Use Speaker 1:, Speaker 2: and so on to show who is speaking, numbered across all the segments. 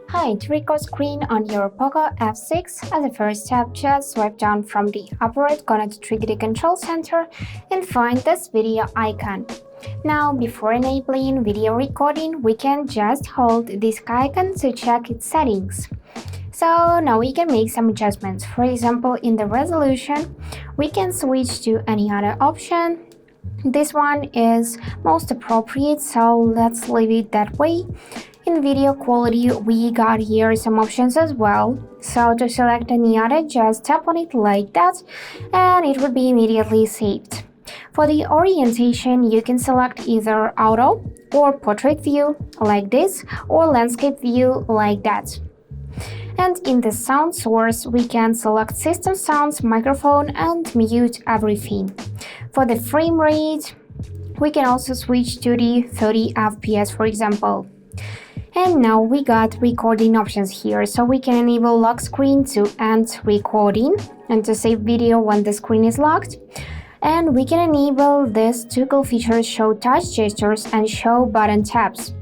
Speaker 1: Hi, to record screen on your POCO F6, as a first step, just swipe down from the upper right corner to trigger the control center and find this video icon. Now, before enabling video recording, we can just hold this icon to check its settings. So now we can make some adjustments. For example, in the resolution, we can switch to any other option. This one is most appropriate, so let's leave it that way. In video quality, we got here some options as well. So to select any other, just tap on it like that and it will be immediately saved. For the orientation, you can select either auto or portrait view like this or landscape view like that. And in the sound source, we can select system sounds, microphone and mute everything. For the frame rate, we can also switch to the 30 FPS, for example. And now we got recording options here, so we can enable lock screen to end recording and to save video when the screen is locked. And we can enable these toggle features, show touch gestures and show button taps.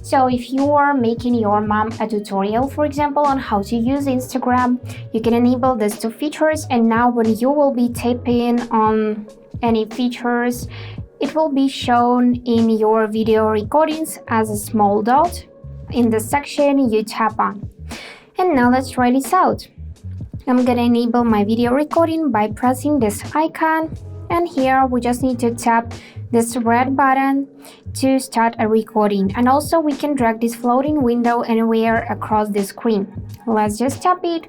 Speaker 1: So if you are making your mom a tutorial, for example, on how to use Instagram, you can enable these two features, and now when you will be tapping on any features, it will be shown in your video recordings as a small dot in the section you tap on. And now let's try this out. I'm gonna enable my video recording by pressing this icon, and here we just need to tap this red button to start a recording, and also we can drag this floating window anywhere across the screen. Let's just tap it,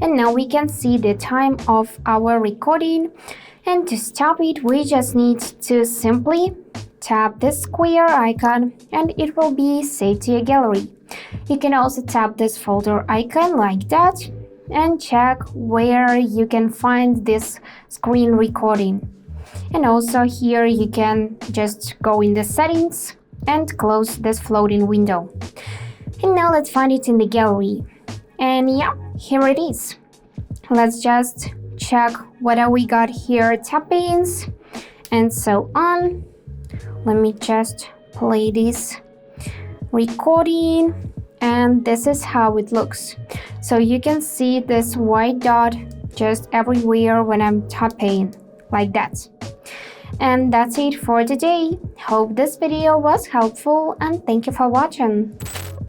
Speaker 1: and now we can see the time of our recording. And to stop it, we just need to simply tap this square icon and it will be saved to your gallery. You can also tap this folder icon like that and check where you can find this screen recording. And also here you can just go in the settings and close this floating window. And now let's find it in the gallery. And yeah, here it is. Let's just check what we got here, tappings and so on. Let me just play this recording, and this is how it looks. So you can see this white dot just everywhere when I'm tapping like that. And that's it for today. Hope this video was helpful and thank you for watching.